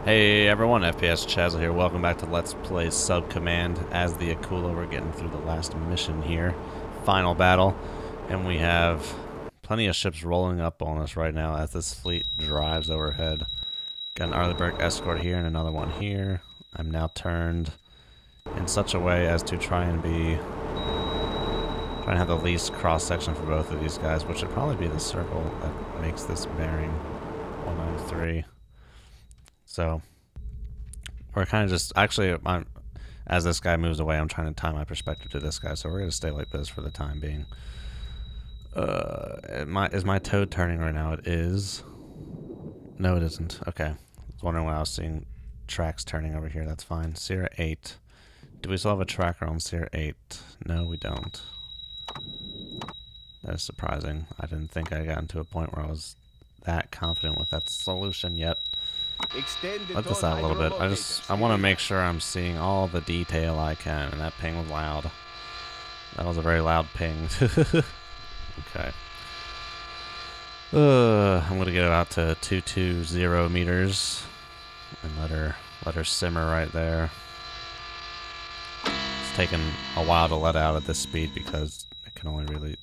Hey everyone, FPS Chazza here. Welcome back to Let's Play Sub Command as the Akula. We're getting through the last mission here. Final battle. And we have plenty of ships rolling up on us right now as this fleet drives overhead. Got an Arleigh escort here and another one here. I'm now turned in such a way as to try and have the least cross-section for both of these guys, which would probably be the circle that makes this bearing 193. So, we're kind of just, actually, as this guy moves away, I'm trying to tie my perspective to this guy, so we're going to stay like this for the time being. Is my toad turning right now? It is. No, it isn't. Okay. I was wondering why I was seeing tracks turning over here. That's fine. Sierra 8. Do we still have a tracker on Sierra 8? No, we don't. That is surprising. I didn't think I got into a point where I was that confident with that solution yet. Let this out a little bit. I want to make sure I'm seeing all the detail I can, and that ping was loud. That was a very loud ping. Okay. I'm gonna get it out to 220 meters and let her simmer right there. It's taken a while to let out at this speed because it can only really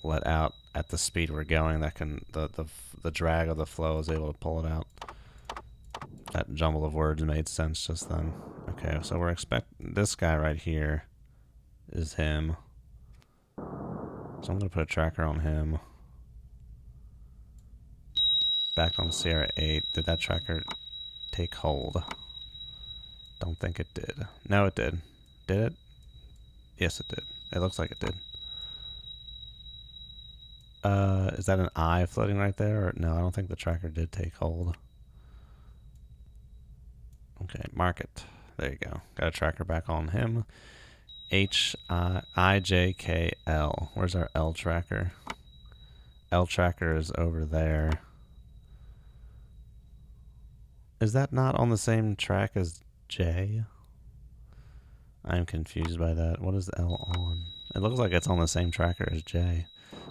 let out at the speed we're going. That can the drag of the flow is able to pull it out. That jumble of words made sense just then. Okay, so we're expecting this guy right here is him. So I'm gonna put a tracker on him. Back on Sierra 8. Did that tracker take hold? Don't think it did. No, it did. Did it? Yes, it did. It looks like it did. Is that an eye floating right there? Or, no, I don't think the tracker did take hold. Okay, mark it. There you go. Got a tracker back on him. HIJKL. Where's our L tracker? L tracker is over there. Is that not on the same track as J? I'm confused by that. What is L on? It looks like it's on the same tracker as J.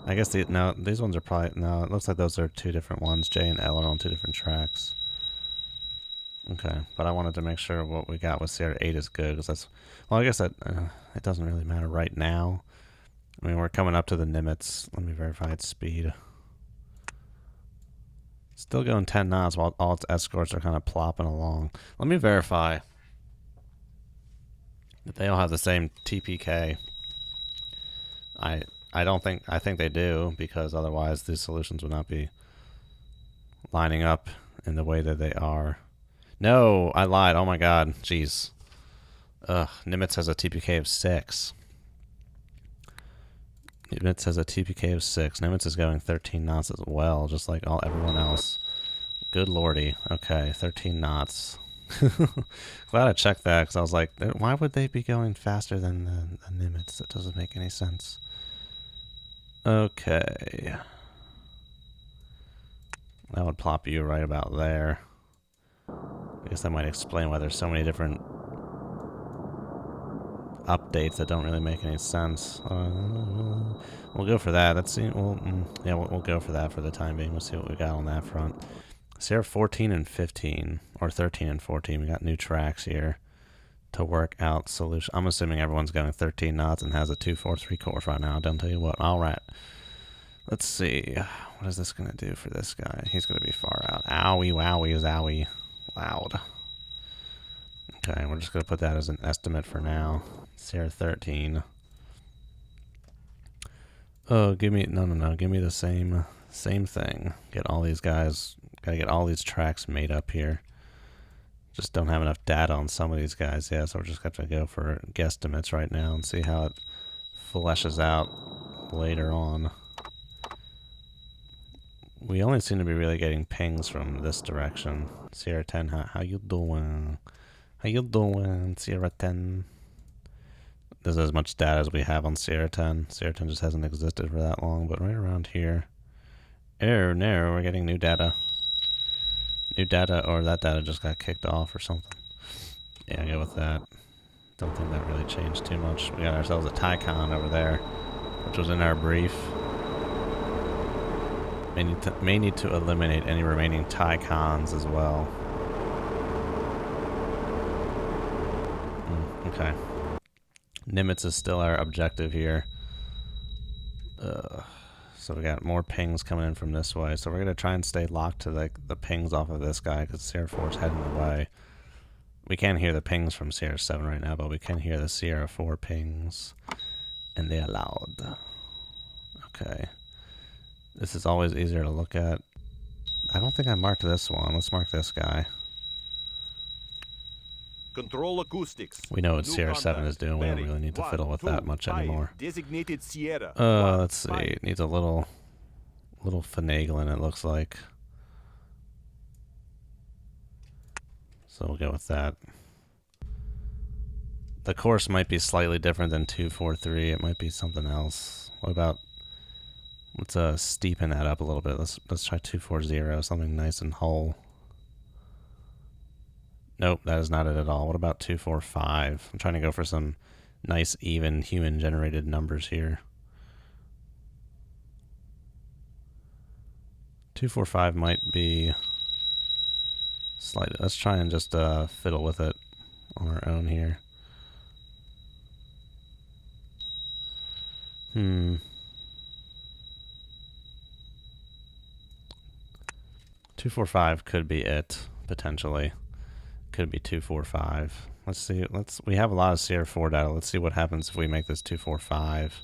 I guess no, these ones are probably, no, it looks like those are two different ones. J and L are on two different tracks. Okay, but I wanted to make sure what we got with Sierra 8 is good, because that's, well, I guess that, it doesn't really matter right now. I mean, we're coming up to the Nimitz. Let me verify its speed. Still going 10 knots while all its escorts are kind of plopping along. Let me verify that they all have the same TPK. I think they do, because otherwise these solutions would not be lining up in the way that they are. No, I lied. Oh my god. Jeez. Ugh. Nimitz has a TPK of 6. Nimitz has a TPK of 6. Nimitz is going 13 knots as well, just like everyone else. Good lordy. Okay, 13 knots. Glad I checked that, because I was like, why would they be going faster than the Nimitz? That doesn't make any sense. Okay. That would plop you right about there. I guess that might explain why there's so many different updates that don't really make any sense. We'll go for that. Let's see. Yeah, we'll go for that for the time being. We'll see what we got on that front. Sierra 14 and 15, or 13 and 14. We got new tracks here to work out solution. I'm assuming everyone's going 13 knots and has a 243 course right now. Don't tell you what. All right. Let's see. What is this going to do for this guy? He's going to be far out. Owie, wowie, zowie. Loud. Okay, we're just going to put that as an estimate for now. Sierra 13. Oh, give me, no. Give me the same thing. Get all these guys, gotta get all these tracks made up here. Just don't have enough data on some of these guys. Yeah, so we're just going to go for guesstimates right now and see how it fleshes out later on. We only seem to be really getting pings from this direction. Sierra 10, how you doing? How you doing, Sierra 10? This is as much data as we have on Sierra 10. Sierra 10 just hasn't existed for that long, but right around here. Oh, no, we're getting new data. New data, or that data just got kicked off or something. Yeah, go with that. Don't think that really changed too much. We got ourselves a Ticon over there, which was in our brief. May need to eliminate any remaining Ticons as well. Okay. Nimitz is still our objective here. So we got more pings coming in from this way. So we're going to try and stay locked to the pings off of this guy because Sierra 4 is heading away. We can't hear the pings from Sierra 7 right now, but we can hear the Sierra 4 pings. And they are loud. Okay. This is always easier to look at. I don't think I marked this one. Let's mark this guy. Control acoustics. We know what Sierra 7 is doing. We don't really need to fiddle with that much anymore. Designated Sierra. Let's see. It needs a little finagling, it looks like. So we'll go with that. The course might be slightly different than 243. It might be something else. What about... Let's steepen that up a little bit. Let's try 240, something nice and whole. Nope, that is not it at all. What about 245? I'm trying to go for some nice, even, human-generated numbers here. 245 might be slightly. Let's try and just fiddle with it on our own here. 245 could be it, potentially. Could be 245. Let's see. We have a lot of Sierra 4 data. Let's see what happens if we make this 245.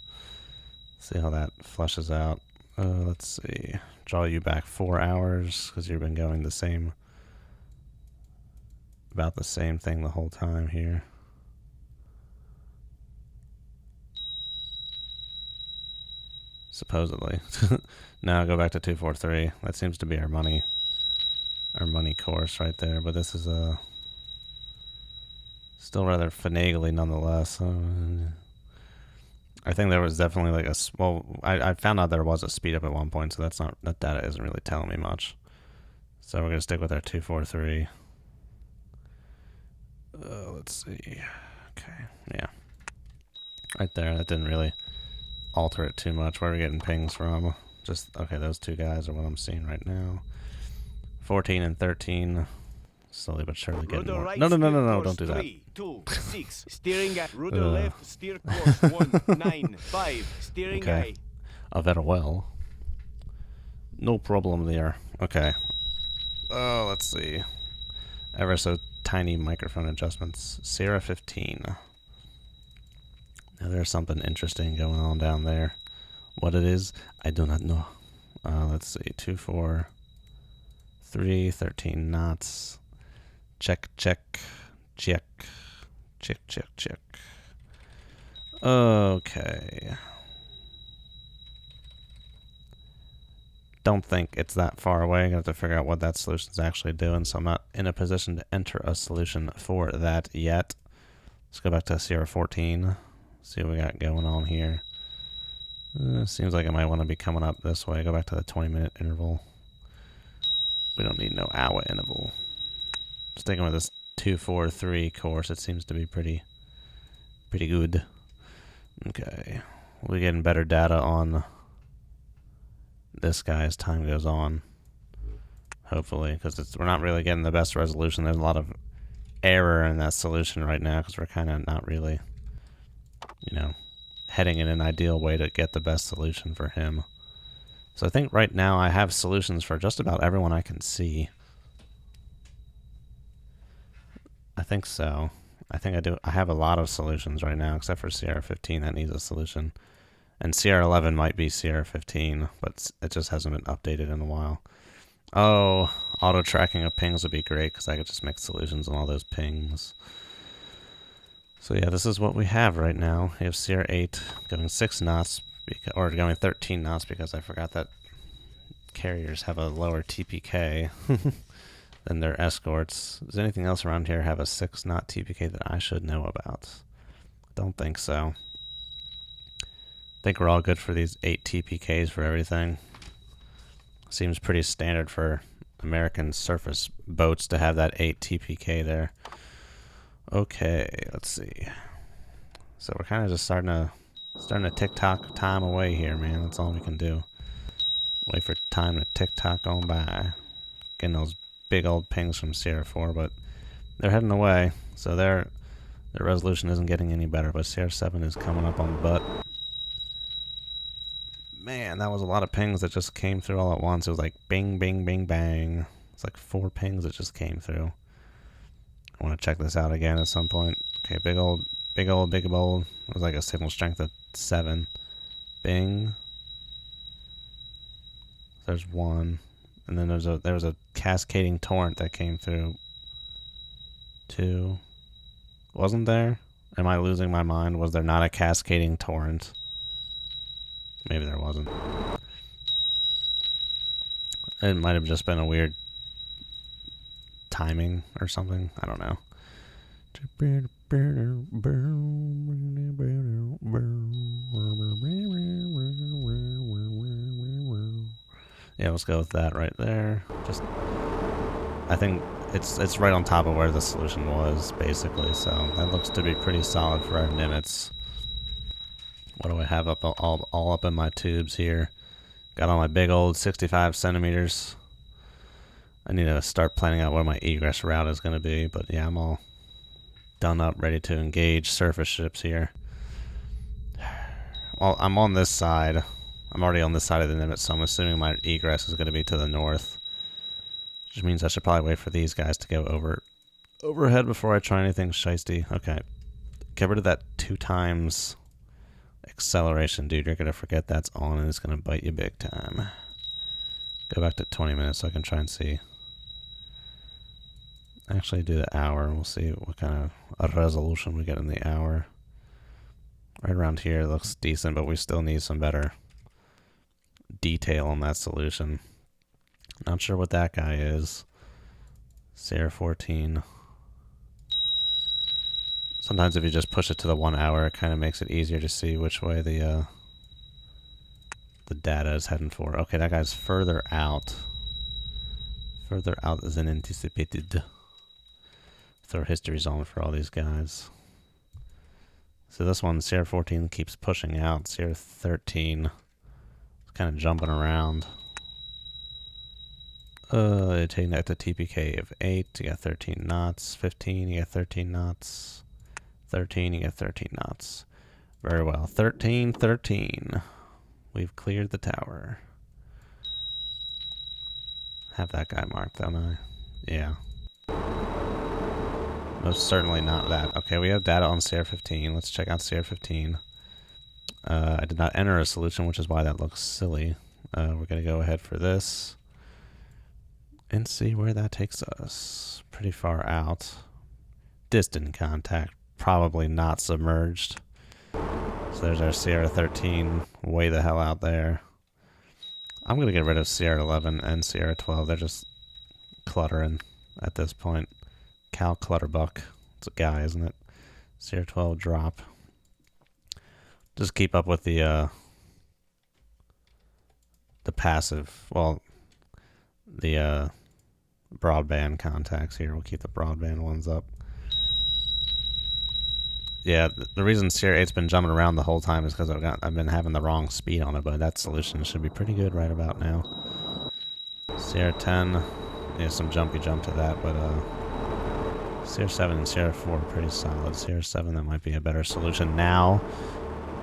See how that flushes out. Let's see. Draw you back 4 hours because you've been going about the same thing the whole time here. Supposedly. Now go back to 243. That seems to be our money course right there. But this is still rather finagly nonetheless. I think there was definitely like I found out there was a speed up at one point, so that data isn't really telling me much. So we're gonna stick with our 243. Let's see. Okay, yeah, right there. That didn't really alter it too much. Where are we getting pings from? Just okay. Those two guys are what I'm seeing right now. 14 and 13. Slowly but surely getting more. Right, No, don't do that. 3, 2, 6. Steering at rudder left, steer course 1, 9, 5. Steering okay. Very well. No problem there. Okay. Oh, let's see. Ever so tiny microphone adjustments. Sierra 15. Now there's something interesting going on down there. What it is, I do not know. Let's see. 2, 4, 3, 13 knots. Check. Okay. Don't think it's that far away. I'm going to have to figure out what that solution is actually doing, so I'm not in a position to enter a solution for that yet. Let's go back to Sierra 14. See what we got going on here. Seems like I might want to be coming up this way. Go back to the 20-minute interval. We don't need no hour interval. Sticking with this 243 course, it seems to be pretty good. Okay, we're getting better data on this guy as time goes on. Hopefully, because we're not really getting the best resolution. There's a lot of error in that solution right now because we're kind of not really, heading in an ideal way to get the best solution for him. So I think right now I have solutions for just about everyone I can see. I think so. I think I do. I have a lot of solutions right now, except for Sierra 15 that needs a solution. And Sierra 11 might be Sierra 15, but it just hasn't been updated in a while. Oh, auto-tracking of pings would be great, because I could just make solutions on all those pings. So yeah, this is what we have right now. We have Sierra 8 going 6 knots, or going 13 knots, because I forgot that carriers have a lower TPK. Than their escorts. Does anything else around here have a 6-knot TPK that I should know about? Don't think so. I think we're all good for these 8 TPKs for everything. Seems pretty standard for American surface boats to have that 8 TPK there. Okay, let's see. So we're kind of just starting to tick-tock time away here, man. That's all we can do. Wait for time to tick-tock on by. Getting those big old pings from Sierra 4, but they're heading away. So they're The resolution isn't getting any better, but CR7 is coming up on the butt. Man, that was a lot of pings that just came through all at once. It was like bing, bing, bing, bang. It's like 4 pings that just came through. I want to check this out again at some point. Okay, big old. It was like a signal strength of 7. Bing. There's 1. And then there was a cascading torrent that came through. 2. Wasn't there? Am I losing my mind? Was there not a cascading torrent? Maybe there wasn't. It might have just been a weird timing or something. I don't know. Yeah, let's go with that right there. Just, I think it's right on top of where the solution was, basically. So that looks to be pretty solid for our nimitz. What do I have up all up in my tubes here? Got all my big old 65 centimeters. I need to start planning out where my egress route is going to be. But yeah, I'm all done up, ready to engage surface ships here. Well, I'm on this side. I'm already on this side of the nimitz, so I'm assuming my egress is going to be to the north. Which means I should probably wait for these guys to go overhead before I try anything shiesty. Okay. Get rid of that 2 times acceleration, dude. You're going to forget that's on and it's going to bite you big time. Go back to 20 minutes so I can try and see. Actually do the hour. We'll see what kind of a resolution we get in the hour. Right around here looks decent, but we still need some better detail on that solution. Not sure what that guy is. Sierra 14. Sometimes if you just push it to the 1 hour, it kind of makes it easier to see which way the data is heading for. Okay, that guy's further out. Further out than anticipated. Throw history zone for all these guys. So this one, Sierra 14 keeps pushing out. Sierra 13 is kind of jumping around. Taking that to TPK of 8. You got 13 knots. 15, you got 13 knots. 13, you got 13 knots. Very well. 13, 13. We've cleared the tower. Have that guy marked, don't I? Yeah. Most certainly not that. Okay, we have data on Sierra 15. Let's check out Sierra 15. I did not enter a solution, which is why that looks silly. We're going to go ahead for this and see where that takes us. Pretty far out. Distant contact. Probably not submerged. So there's our Sierra 13 way the hell out there. I'm going to get rid of Sierra 11 and Sierra 12. They're just cluttering at this point. Cal Clutterbuck. It's a guy, isn't it? Sierra 12 drop. Just keep up with the passive, well, the broadband contacts here. We'll keep the broadband ones up. Yeah, the reason Sierra 8's been jumping around the whole time is because I've been having the wrong speed on it, but that solution should be pretty good right about now. Sierra 10, yeah, some jumpy jump to that, but Sierra 7 and Sierra 4 are pretty solid. Sierra 7, that might be a better solution now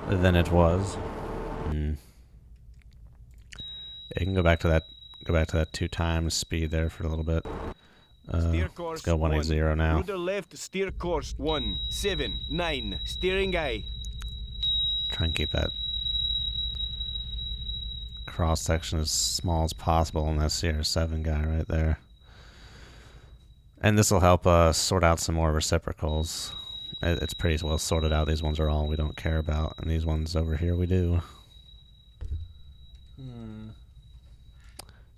than it was. You can go back to that 2 times speed there for a little bit. Let's go 180 now. Rudder left, steer course 179. Steering eye. Try and keep that cross section as small as possible on that Sierra 7 guy right there. And this will help sort out some more reciprocals. It's pretty well sorted out. These ones are all we don't care about, and these ones over here we do.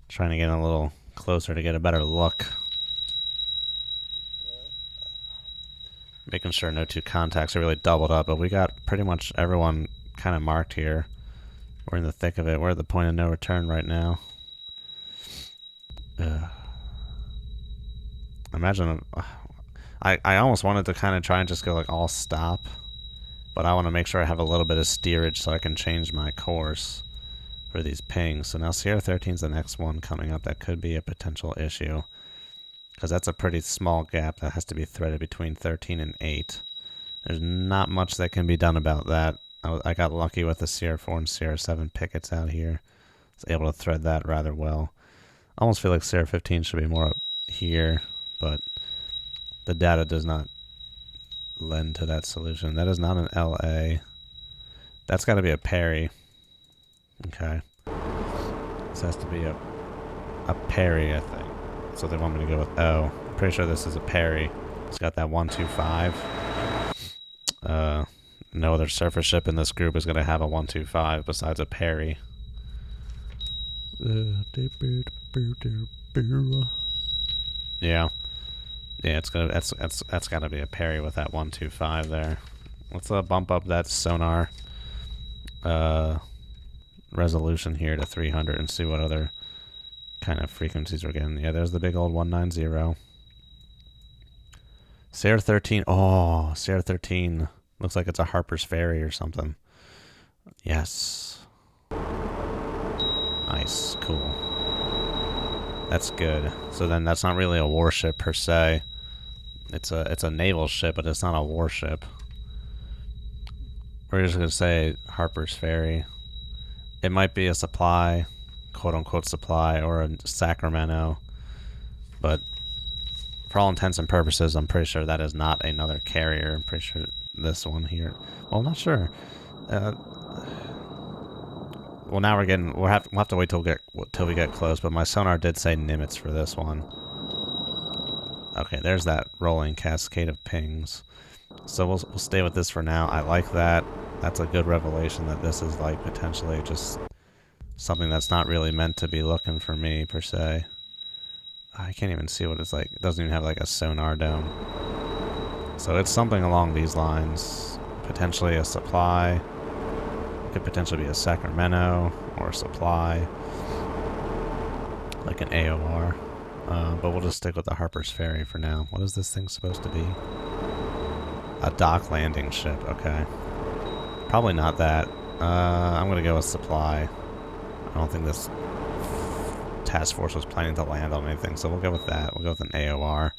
Trying to get a little closer to get a better look. Making sure no 2 contacts are really doubled up, but we got pretty much everyone kind of marked here. We're in the thick of it. We're at the point of no return right now. Imagine, I almost wanted to kind of try and just go like all stop, but I want to make sure I have a little bit of steerage so I can change my course for these pings. So now Sierra 13 is the next one coming up. That could be a potential issue, because that's a pretty small gap that has to be threaded between 13 and 8. There's not much that can be done about that. I got lucky with the Sierra 4 and Sierra 7 pickets out here. I was able to thread that rather well. I almost feel like Sierra 15 should be more up here, but the data does not lend to that solution. That is not an LA. That's got to be a Perry. Okay. This has to be a Perry, I think. So they want me to go with O. I'm pretty sure this is a Perry. It's got that 125. No other surface ship in this group is going to have a 125 besides a Perry. Yeah. Yeah, it's gonna that's gotta be a Perry with that 125 there. Let's bump up that sonar resolution here to 300 and see what other kind of frequencies we're getting. Yeah, there's the big old 190. Sierra 13. Oh, Sierra 13 looks like it's a Harper's Ferry or something. Yes. Nice, cool. That's good. So then that's not really a warship per se. It's a naval ship, but it's not a warship. We're just gonna say Harper's Ferry. It might be a supply, quote unquote supply, or a Sacramento, but for all intents and purposes, I'm pretty sure that is not another carrier. I'm pretty sure this one here. Well, I'm not sure. Well, now we'll have to wait till we get close. But my sonar did say Nimitz for this one. Okay, there's that rolling cascade of pings. So we'll stay with this for now. I like that. That's a good revelation that this is like potentially just something that's not really meant to be looking for me per se. I can't even see what it's like. It doesn't even have like a sonar dome. So it's something along these lines. Potentially a supply. Could potentially be a Sacramento or a supply. Like an AOR. But we'll just stick with the Harper's Ferry for now. What is this thing supposed to be? A dock landing ship. Okay. Probably not that. I'm going to go with supply. I don't think this task force was planning to land on anything, so we'll go with that. We'll go with an AOR.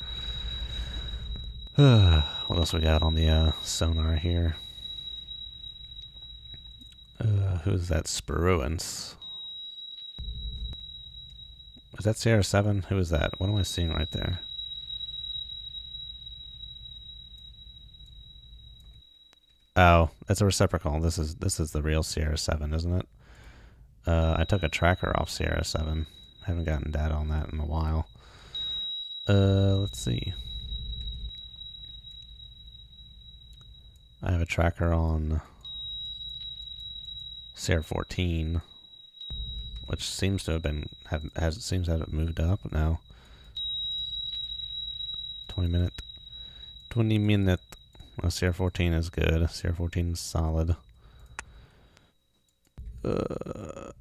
What else we got on the sonar here? Who's that? Spruance. Is that Sierra 7? Who is that? What am I seeing right there? Oh, it's a reciprocal. This is the real Sierra 7, isn't it? I took a tracker off Sierra 7. Haven't gotten data on that in a while. Let's see. I have a tracker on Sierra 14, which seems to have been seems to have moved up now. 20 minute. Well, Sierra 14 is good. Sierra 14 is solid. So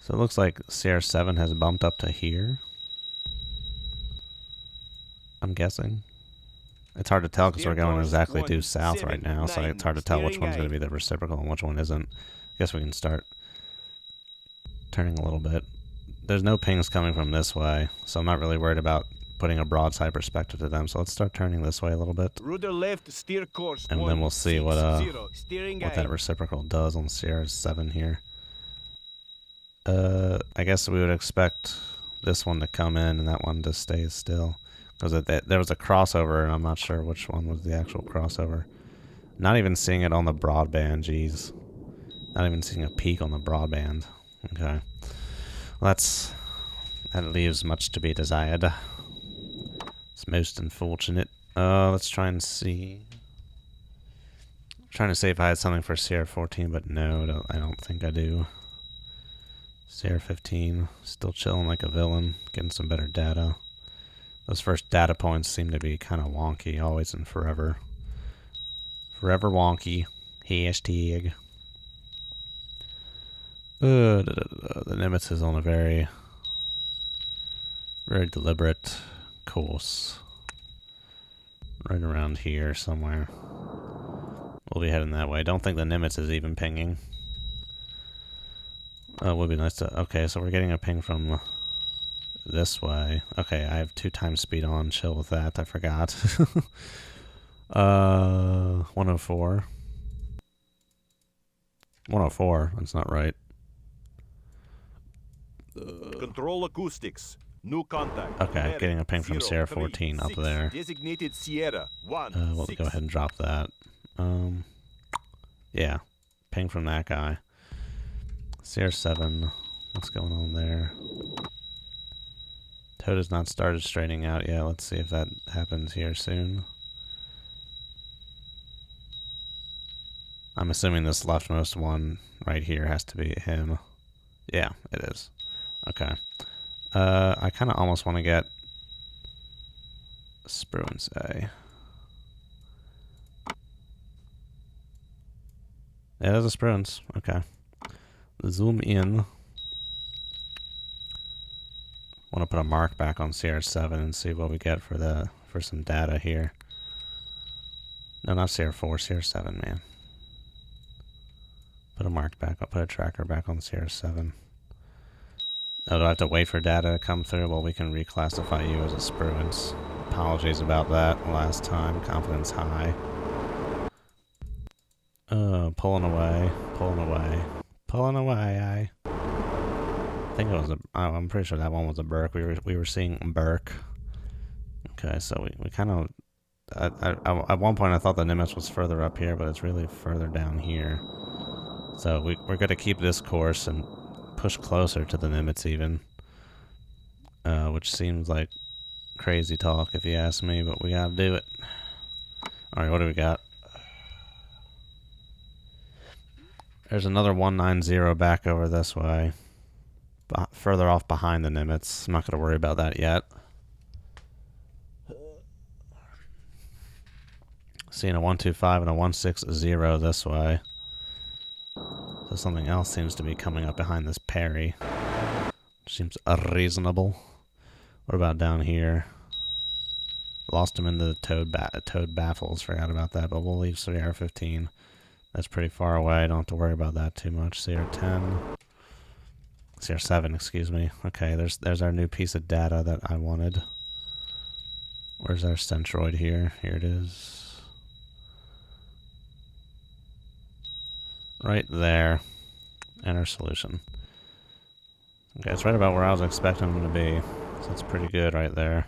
it looks like Sierra 7 has bumped up to here. I'm guessing. It's hard to tell because we're going exactly due south right now, so it's hard to tell which one's going to be the reciprocal and which one isn't. I guess we can start turning a little bit. There's no pings coming from this way, so I'm not really worried about putting a broadside perspective to them. So let's start turning this way a little bit. Rudder left, steer course, and then we'll see what that reciprocal does on Sierra 7 here. I guess we would expect this one to come in and that one to stay still. Because there was a crossover, and I'm not sure which one was the actual crossover. Not even seeing it on the broadband, geez. Not even seeing a peak on the broadband. Okay. Well, that leaves much to be desired. It's most unfortunate. Let's try and see. I'm trying to see if I had something for Sierra 14, but no, I don't think I do. Sierra 15, still chilling like a villain, getting some better data. Those first data points seem to be kind of wonky, always and forever. Forever wonky. Hashtag. The Nimitz is on a very, very deliberate course. Right around here somewhere. We'll be heading that way. Don't think the Nimitz is even pinging. It would be nice to... Okay, so we're getting a ping from this way. Okay, I have 2 times speed on. Chill with that. I forgot. 104. 104. That's not right. Control acoustics. New contact. Okay, getting a ping from Sierra 14 up there. Designated Sierra 1. We'll go ahead and drop that. Yeah, ping from that guy. Sierra 7. What's going on there? Toad has not started straightening out yet. Let's see if that happens here soon. I'm assuming this leftmost one right here has to be him. Yeah, it is. Okay. I kind of almost want to get Spruance A. Yeah, there's a Spruance. Okay. Zoom in. Want to put a mark back on CR7 and see what we get for some data here. No, not CR4, CR7, man. Put a mark back. I'll put a tracker back on CR7. Oh, do I have to wait for data to come through? Well, we can reclassify you as a Spruance. Apologies about that last time. Confidence high. Pulling away. Pulling away. Pulling away. I think it was I'm pretty sure that one was a Burke. We were seeing Burke. Okay, so we kind of... At one point I thought the nimitz was further up here, but it's really further down here. So we're going to keep this course and push closer to the nimitz even. Which seems like crazy talk if you ask me, but we got to do it. Alright, what do we got? There's another 190 back over this way. Further off behind the nimitz. I'm not going to worry about that yet. Seeing a 125 and a 160 this way. So something else seems to be coming up behind this parry. Seems unreasonable. What about down here? Lost him in the toad baffles. Forgot about that, but we'll leave CR15. That's pretty far away. Don't have to worry about that too much. CR10. CR7, excuse me. Okay, there's our new piece of data that I wanted. Where's our centroid here? Here it is. Right there. Enter solution. Okay, it's right about where I was expecting them to be. So it's pretty good right there.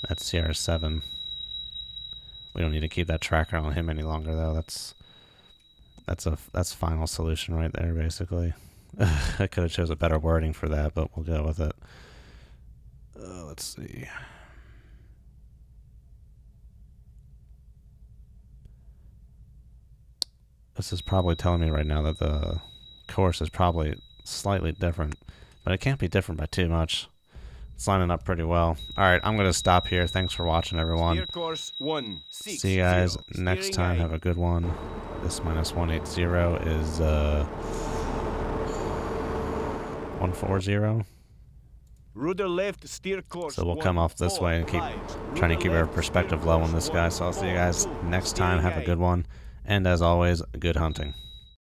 That's CR7. We don't need to keep that tracker on him any longer though. That's final solution right there basically. I could have chose a better wording for that, but we'll go with it. Let's see. This is probably telling me right now that the course is probably slightly different, but it can't be different by too much. It's lining up pretty well. Alright, I'm going to stop here. Thanks for watching, everyone. Course 160. See you guys next time. Have a good one. This minus 180 is 140. Rudder left, steer course. So we'll come off this way and keep trying to keep our perspective low on this guy. So I'll see you guys next time. Have a good one. And as always, good hunting.